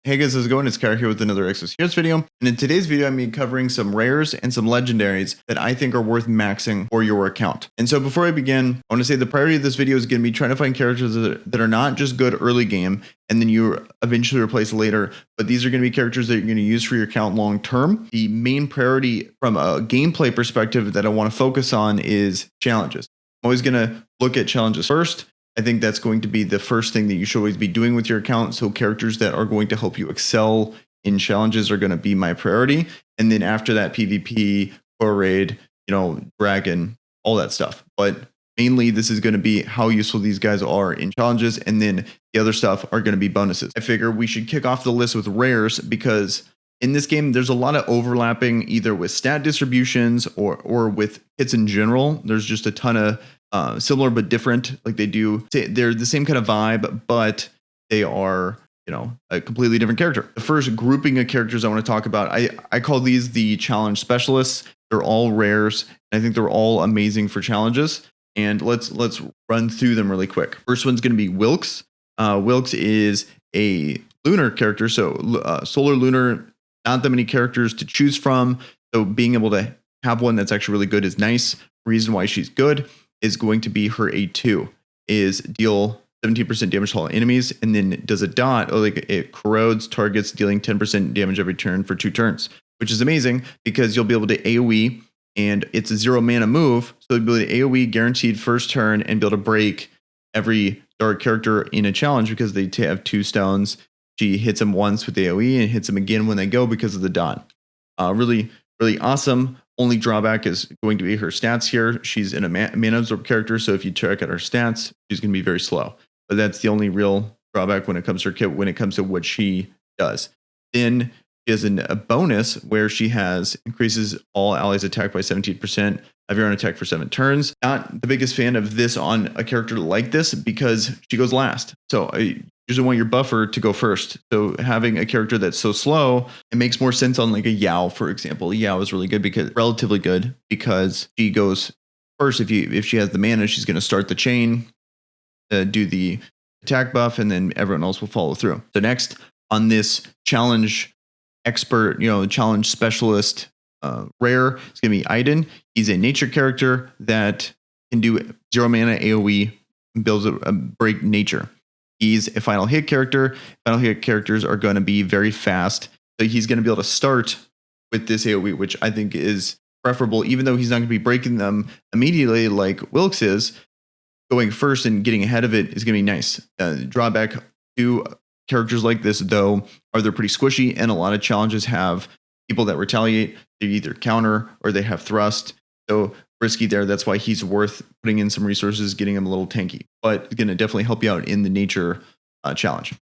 Hey guys, how's it going? It's Kara here with another Exos Heroes video. And in today's video, I'm going to be covering some rares and some legendaries that I think are worth maxing for your account. And so before I begin, I want to say the priority of this video is going to be trying to find characters that are not just good early game and then you eventually replace later, but these are going to be characters that you're going to use for your account long term. The main priority from a gameplay perspective that I want to focus on is challenges. I'm always going to look at challenges first. I think that's going to be the first thing that you should always be doing with your account. So characters that are going to help you excel in challenges are going to be my priority. And then after that, PvP, core raid, dragon, all that stuff. But mainly this is going to be how useful these guys are in challenges. And then the other stuff are going to be bonuses. I figure we should kick off the list with rares because in this game, there's a lot of overlapping either with stat distributions or with hits in general. There's just a ton of similar but different. Like they're the same kind of vibe, but they are, a completely different character. The first grouping of characters I want to talk about, I call these the challenge specialists. They're all rares, and I think they're all amazing for challenges. And let's run through them really quick. First one's going to be Wilkes. Wilkes is a lunar character, so solar lunar. Not that many characters to choose from, so being able to have one that's actually really good is nice. Reason why she's good is going to be her A2 is deal 17% damage to all enemies, and then does a dot, it corrodes targets, dealing 10% damage every turn for 2 turns, which is amazing because you'll be able to AoE, and it's a 0 mana move, so you'll be able to AoE guaranteed first turn and be able to break every dark character in a challenge because they have 2 stones. She hits them once with AoE and hits them again when they go because of the dot. Really, really awesome. Only drawback is going to be her stats here. She's in a mana absorb character, so if you check out her stats, she's going to be very slow. But that's the only real drawback when it comes to her kit, when it comes to what she does. Then she has a bonus where she has increases all allies attack by 17% of your own attack for 7 turns. Not the biggest fan of this on a character like this because she goes last. So I usually want your buffer to go first. So having a character that's so slow, it makes more sense on like a Yao, for example. Yao is really good relatively good because she goes first. If she has the mana, she's going to start the chain, do the attack buff, and then everyone else will follow through. So next on this challenge expert, challenge specialist rare, it's going to be Iden. He's a nature character that can do 0 mana AoE, builds a break nature. He's a final hit character. Final hit characters are going to be very fast. So he's going to be able to start with this AoE, which I think is preferable, even though he's not going to be breaking them immediately like Wilkes is. Going first and getting ahead of it is going to be nice. Drawback to characters like this, though, are they're pretty squishy, and a lot of challenges have people that retaliate. They either counter or they have thrust. So risky there. That's why he's worth putting in some resources, getting him a little tanky, but going to definitely help you out in the nature challenge.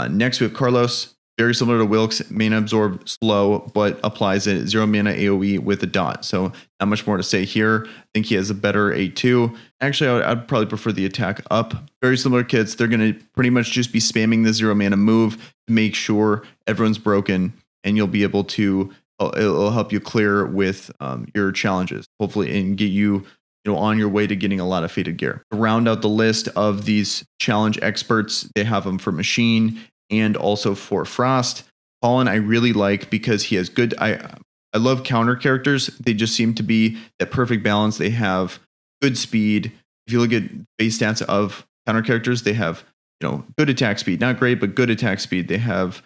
Next, we have Carlos. Very similar to Wilkes, mana absorb slow, but applies a 0 mana AoE with a dot. So not much more to say here. I think he has a better A2. Actually, I'd probably prefer the attack up. Very similar kits. They're going to pretty much just be spamming the 0 mana move to make sure everyone's broken, and you'll be able to, it'll help you clear with your challenges, hopefully, and get you on your way to getting a lot of fated gear. To round out the list of these challenge experts, they have them for Machine and also for Frost. Colin I really like because he has good, I love counter characters. They just seem to be that perfect balance. They have good speed. If you look at base stats of counter characters, they have, good attack speed. Not great, but good attack speed. They have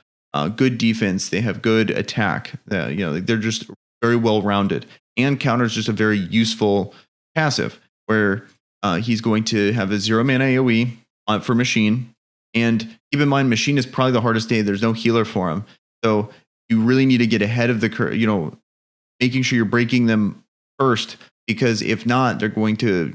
good defense. They have good attack. They're just very well rounded. And counter is just a very useful passive where he's going to have a 0 mana AoE for Machine. And keep in mind, Machine is probably the hardest day. There's no healer for him. So you really need to get ahead of the, making sure you're breaking them first, because if not, they're going to,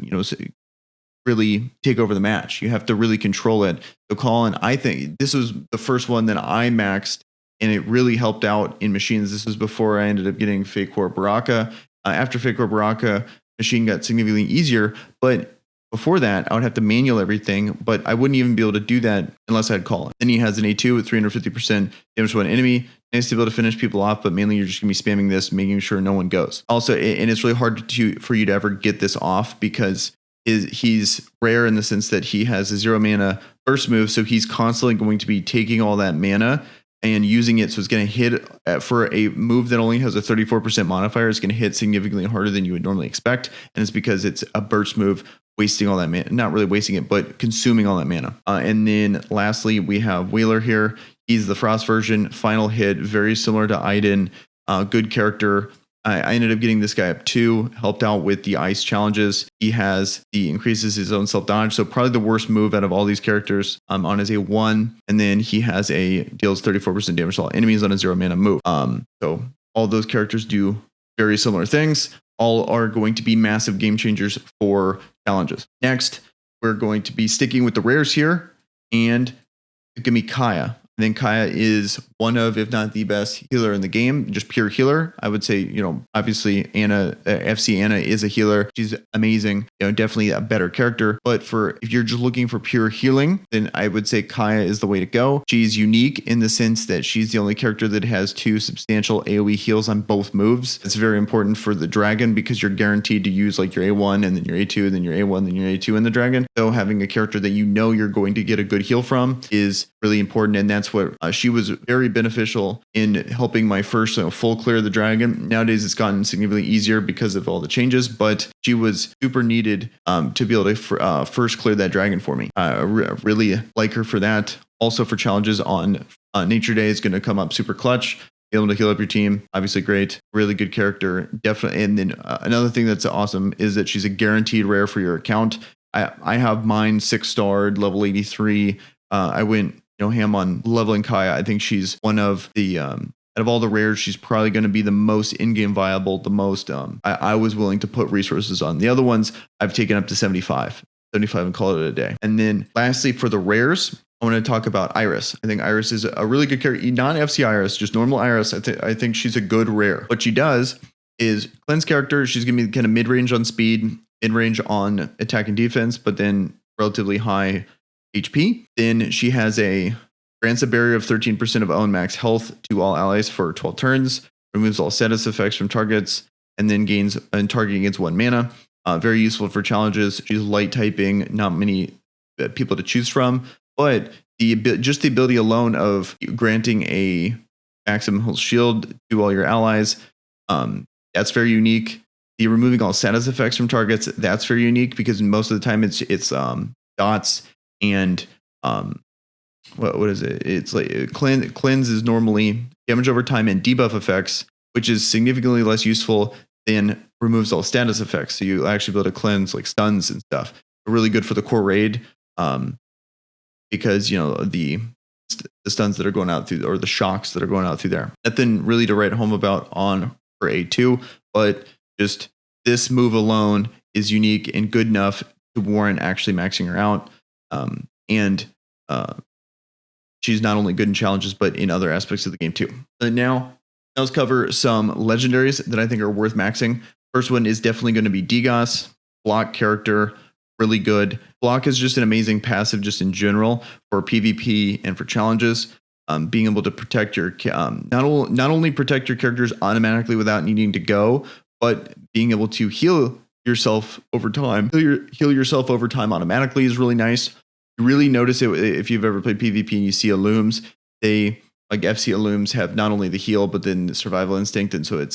really take over the match. You have to really control it. So Colin, I think this was the first one that I maxed, and it really helped out in Machines. This was before I ended up getting Fate Core Baraka. After Fate Core Baraka, Machine got significantly easier, but before that, I would have to manual everything, but I wouldn't even be able to do that unless I had Colin. Then he has an A2 with 350% damage to one enemy. Nice to be able to finish people off, but mainly you're just going to be spamming this, making sure no one goes. Also, and it's really hard for you to ever get this off because he's rare in the sense that he has a 0 mana burst move, so he's constantly going to be taking all that mana and using it. So it's going to hit for a move that only has a 34% modifier. It's going to hit significantly harder than you would normally expect. And it's because it's a burst move, wasting all that mana, not really wasting it, but consuming all that mana. And then lastly, we have Wheeler here. He's the Frost version, final hit, very similar to Iden. Good character. I ended up getting this guy up 2, helped out with the ice challenges. He increases his own self dodge, so probably the worst move out of all these characters. On his A1, and then he has deals 34% damage to all enemies on a 0 mana move. So all those characters do very similar things. All are going to be massive game changers for challenges. Next, we're going to be sticking with the rares here, and it's gonna be Kaya. I think Kaya is one of, if not the best healer in the game, just pure healer. I would say, obviously Anna, FC Anna is a healer. She's amazing, definitely a better character. But if you're just looking for pure healing, then I would say Kaya is the way to go. She's unique in the sense that she's the only character that has 2 substantial AoE heals on both moves. It's very important for the dragon because you're guaranteed to use like your A1 and then your A2, and then your A1, then your A2 in the dragon. So having a character that you're going to get a good heal from is really important, and that's what she was very beneficial in helping my first full clear of the dragon. Nowadays it's gotten significantly easier because of all the changes, but she was super needed to be able to first clear that dragon for me. I really like her for that. Also for challenges on Nature Day is going to come up super clutch. Be able to heal up your team, obviously great, really good character, definitely. And then another thing that's awesome is that she's a guaranteed rare for your account. I have mine 6-starred, level 83. I went ham on leveling Kaya. I think she's one of the out of all the rares, she's probably going to be the most in-game viable, the most I was willing to put resources on. The other ones I've taken up to 75 and call it a day. And then lastly, for the rares, I want to talk about Iris. I think Iris is a really good character. Not FC Iris, just normal Iris. I think she's a good rare. What she does is cleanse character. She's going to be kind of mid-range on speed, mid-range on attack and defense, but then relatively high HP. Then she grants a barrier of 13% of own max health to all allies for 12 turns, removes all status effects from targets, and then target gains 1 mana. Very useful for challenges. She's light typing, not many people to choose from, but just the ability alone of granting a maximum health shield to all your allies, that's very unique. The removing all status effects from targets, that's very unique because most of the time it's dots and what is it? It's like cleanse is normally damage over time and debuff effects, which is significantly less useful than removes all status effects. So you actually be able to cleanse like stuns and stuff. Really good for the core raid because the stuns that are going out through, or the shocks that are going out through there. Nothing really to write home about on for A2, but just this move alone is unique and good enough to warrant actually maxing her out. And she's not only good in challenges, but in other aspects of the game too. And now let's cover some legendaries that I think are worth maxing. First one is definitely going to be Degas, block character, really good. Block is just an amazing passive just in general for PvP and for challenges. Being able to protect your, not only protect your characters automatically without needing to go, but being able to heal yourself over time. Heal yourself over time automatically is really nice. You really notice it if you've ever played PvP and you see Illums. They, like FC Illums, have not only the heal, but then the survival instinct. And so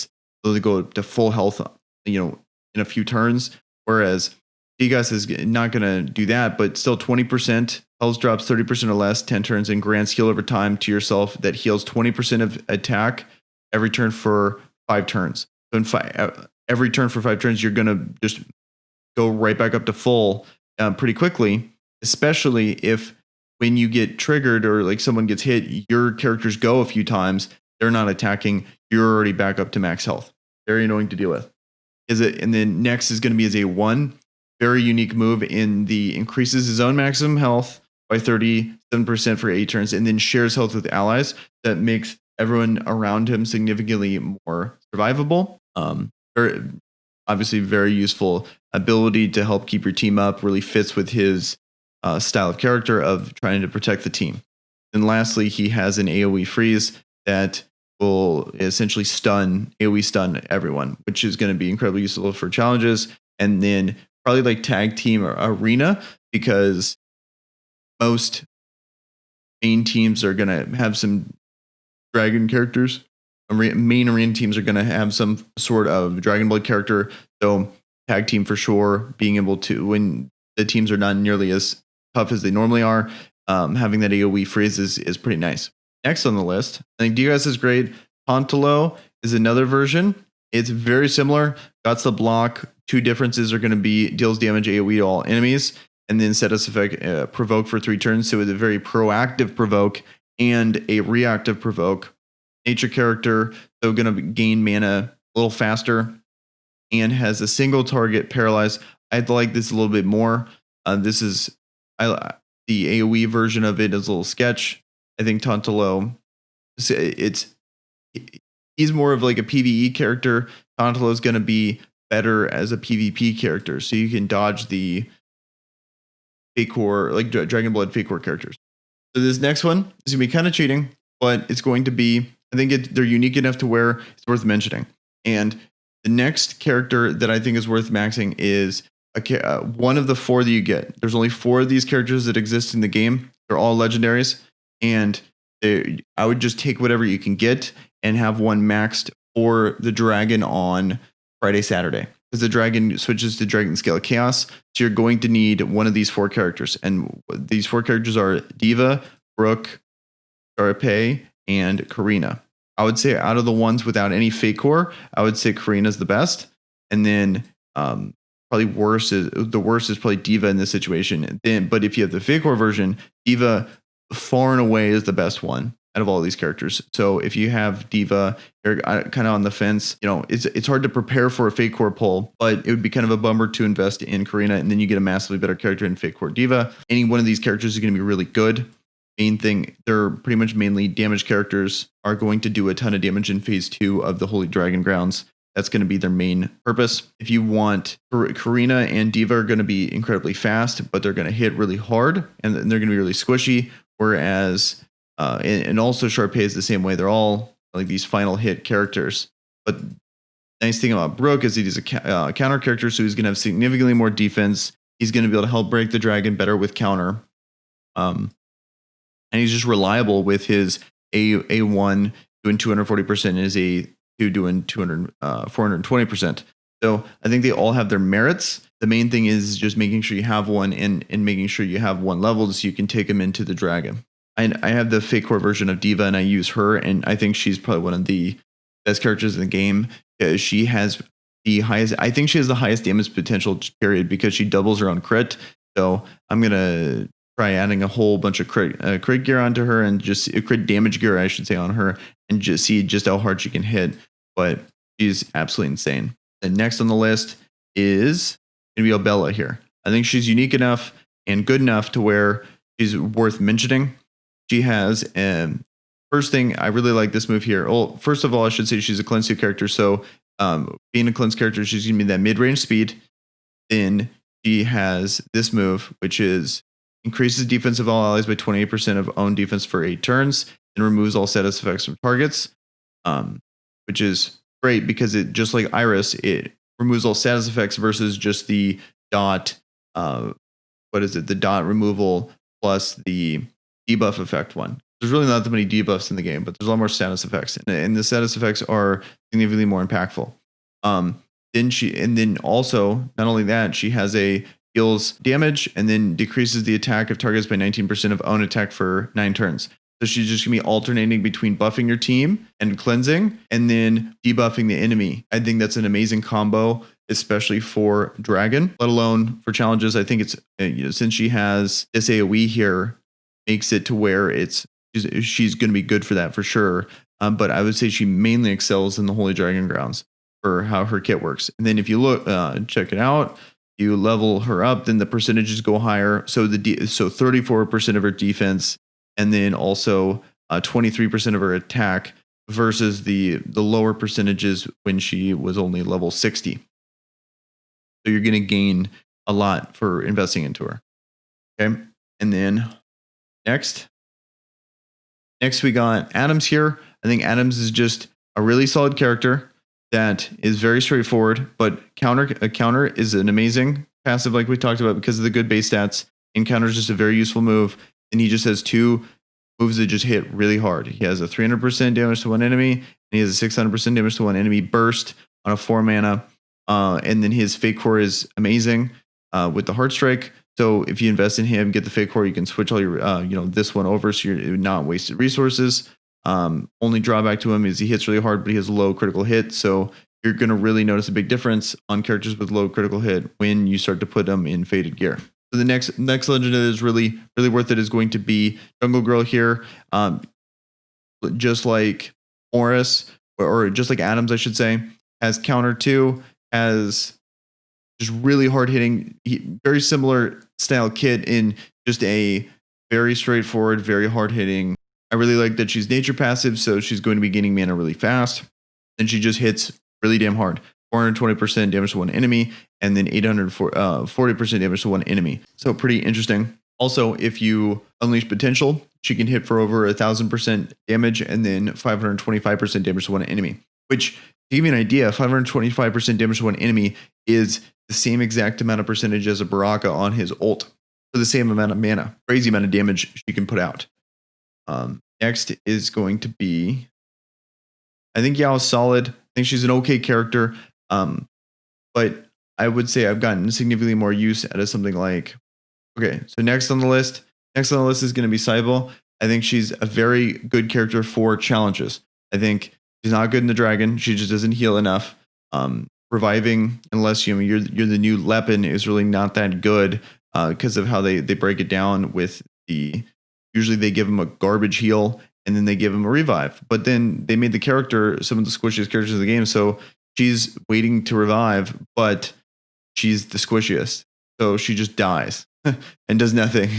they go to full health, in a few turns. Whereas Degas is not going to do that, but still 20%. Health drops 30% or less, 10 turns, and grants heal over time to yourself that heals 20% of attack every turn for 5 turns. So every turn for 5 turns, you're going to just go right back up to full pretty quickly, especially if when you get triggered or like someone gets hit, your characters go a few times, they're not attacking, you're already back up to max health. Very annoying to deal with. And then next is going to be as a 1. Very unique move in the increases his own maximum health by 37% for 8 turns, and then shares health with allies. That makes everyone around him significantly more survivable. Obviously, very useful ability to help keep your team up. Really fits with his style of character of trying to protect the team. And lastly, he has an AoE freeze that will essentially AoE stun everyone, which is going to be incredibly useful for challenges. And then probably like tag team or arena, because most main teams are going to have some dragon characters. Main arena teams are going to have some sort of Dragon Blood character. So tag team for sure, being able to, when the teams are not nearly as tough as they normally are, having that AoE freeze is pretty nice. Next on the list, I think DRS is great. Tauntalo is another version. It's very similar. Got the block. Two differences are going to be deals damage AoE to all enemies, and then status effect provoke for 3 turns. So it's a very proactive provoke and a reactive provoke. Nature character, so going to gain mana a little faster, and has a single target paralyzed. I'd like this a little bit more. This is the AoE version of it is a little sketch. I think Tauntalo, he's more of like a PvE character. Tauntalo is going to be better as a PvP character, so you can dodge the Fate Core, like Dragon Blood Fate Core characters. So this next one is going to be kind of cheating, but it's going to be, I think they're unique enough to where it's worth mentioning. And the next character that I think is worth maxing is one of the 4 that you get. There's only 4 of these characters that exist in the game. They're all legendaries. And I would just take whatever you can get and have one maxed for the dragon on Friday, Saturday. Because the dragon switches to Dragon Scale of Chaos. So you're going to need one of these 4 characters. And these 4 characters are D.Va, Brooke, Sharpay, and Karina. I would say out of the ones without any Fate Core, I would say Karina's the best. And then probably the worst is probably D.Va in this situation. But if you have the Fate Core version, D.Va far and away is the best one out of all these characters. So if you have D.Va, you're kind of on the fence. You know, it's hard to prepare for a Fate Core pull, but it would be kind of a bummer to invest in Karina, and then you get a massively better character in Fate Core D.Va. Any one of these characters is going to be really good. Main thing, they're pretty much mainly damage characters, are going to do a ton of damage in phase 2 of the Holy Dragon Grounds. That's going to be their main purpose. If you want, Karina and D.Va are going to be incredibly fast, but they're going to hit really hard, and they're going to be really squishy. Whereas, and also Sharpay is the same way. They're all like these final hit characters. But nice thing about Brooke is he's a counter character, so he's going to have significantly more defense. He's going to be able to help break the dragon better with counter. And he's just reliable with his A1 doing 240% and his A2 doing 420%. So I think they all have their merits. The main thing is just making sure you have one and making sure you have one level so you can take them into the dragon. I have the Fate Core version of D.Va, and I use her, and I think she's probably one of the best characters in the game. She has the highest, I think she has the highest damage potential, period, because she doubles her own crit. So I'm going to try adding a whole bunch of crit gear onto her, and just crit damage gear, I should say, on her, and just see just how hard she can hit. But she's absolutely insane. And next on the list is going to be Obella here. I think she's unique enough and good enough to where she's worth mentioning. She has, first thing, I really like this move here. Well, first of all, I should say she's a cleanse 2 character. So being a cleanse character, she's going to be that mid-range speed. Then she has this move, which is increases defense of all allies by 28% of own defense for 8 turns, and removes all status effects from targets, which is great because it, just like Iris, it removes all status effects versus just the dot, the dot removal plus the debuff effect one. There's really not that many debuffs in the game, but there's a lot more status effects, and the status effects are significantly more impactful. Then also, not only that, she has a deals damage and then decreases the attack of targets by 19% of own attack for 9 turns. So she's just going to be alternating between buffing your team and cleansing and then debuffing the enemy. I think that's an amazing combo, especially for Dragon, let alone for challenges. I think it's, since she has this AoE here, makes it to where she's going to be good for that for sure. But I would say she mainly excels in the Holy Dragon Grounds for how her kit works. And then if you look, check it out, you level her up, then the percentages go higher. So 34% of her defense, and then also 23% of her attack versus the lower percentages when she was only level 60. So you're going to gain a lot for investing into her. Okay. And then next we got Adams here. I think Adams is just a really solid character that is very straightforward, but a counter is an amazing passive, like we talked about, because of the good base stats. And counter is just a very useful move. And he just has 2 moves that just hit really hard. He has a 300% damage to one enemy, and he has a 600% damage to one enemy burst on a 4 mana. And then his Fate Core is amazing with the Heart Strike. So if you invest in him, get the Fate Core, you can switch all your, this one over, so you're not wasted resources. Only drawback to him is he hits really hard, but he has low critical hit. So you're going to really notice a big difference on characters with low critical hit when you start to put them in Fated gear. So the next legend that is really worth it is going to be Jungle Girl here. Just like Morris, or just like Adams, I should say, has counter 2, has just really hard hitting, very similar style kit in just a very straightforward, very hard hitting. I really like that she's nature passive, so she's going to be gaining mana really fast. And she just hits really damn hard. 420% damage to one enemy, and then 840% damage to one enemy. So pretty interesting. Also, if you unleash potential, she can hit for over 1,000% damage and then 525% damage to one enemy. Which, to give you an idea, 525% damage to one enemy is the same exact amount of percentage as a Baraka on his ult for the same amount of mana. Crazy amount of damage she can put out. Next is going to be, I think Yao is solid. I think she's an okay character. But I would say I've gotten significantly more use out of something like, okay, so next on the list is going to be Cybele. I think she's a very good character for challenges. I think she's not good in the dragon. She just doesn't heal enough. Reviving, unless you're the new Lepin, is really not that good because of how they break it down with usually they give him a garbage heal and then they give him a revive. But then they made the character some of the squishiest characters in the game. So she's waiting to revive, but she's the squishiest. So she just dies and does nothing.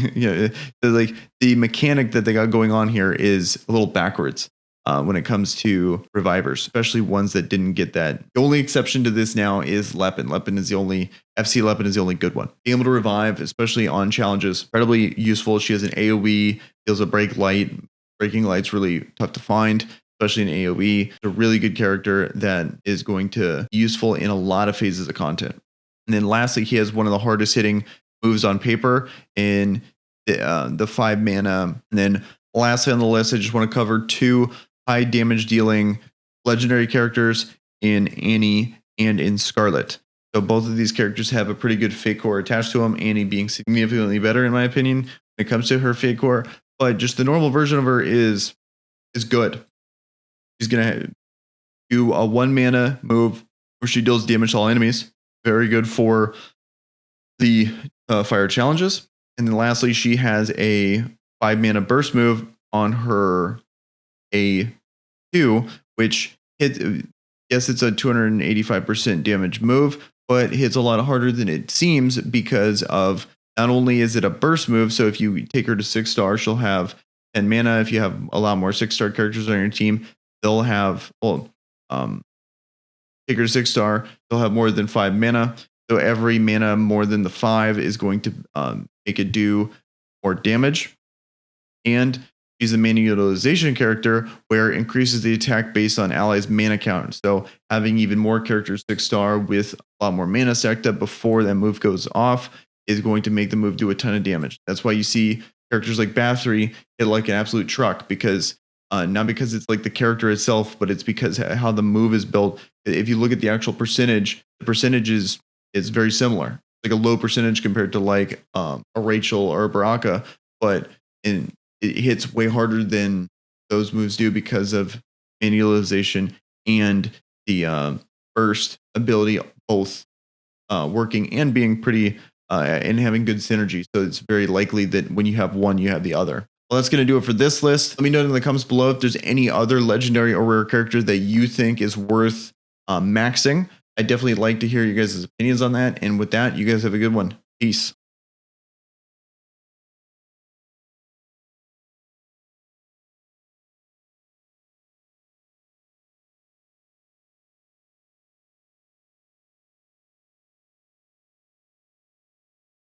Like the mechanic that they got going on here is a little backwards when it comes to revivers, especially ones that didn't get that. The only exception to this now is Lepin. FC Lepin is the only good one. Being able to revive, especially on challenges, incredibly useful. She has an AoE, deals a break light. Breaking light's really tough to find, especially in AoE. It's a really good character that is going to be useful in a lot of phases of content. And then lastly, he has one of the hardest hitting moves on paper in the 5 mana. And then lastly on the list, I just want to cover 2 high damage dealing legendary characters in Annie and in Scarlet. So both of these characters have a pretty good Fate Core attached to them. Annie being significantly better in my opinion when it comes to her Fate Core. But just the normal version of her is good. She's going to do a 1 mana move where she deals damage to all enemies. Very good for the fire challenges. And then lastly, she has a 5 mana burst move on her A2, which hits, yes, it's a 285% damage move, but hits a lot harder than it seems because of not only is it a burst move, so if you take her to 6-star, she'll have 10 mana. If you have a lot more 6-star characters on your team, they'll have, take her to 6-star, they'll have more than 5 mana. So every mana more than the 5 is going to make it do more damage. And she's a mana utilization character where it increases the attack based on allies' mana count. So having even more characters 6-star with a lot more mana stacked up before that move goes off is going to make the move do a ton of damage. That's why you see characters like Bathory hit like an absolute truck, because not because it's like the character itself, but it's because how the move is built. If you look at the actual percentage, the percentage is very similar, like a low percentage compared to like a Rachel or a Baraka, but it hits way harder than those moves do because of mana utilization and the burst ability, both working and being pretty and having good synergy. So it's very likely that when you have one, you have the other. Well, that's going to do it for this list. Let me know in the comments below if there's any other legendary or rare character that you think is worth maxing. I'd definitely like to hear you guys' opinions on that. And with that, you guys have a good one. Peace.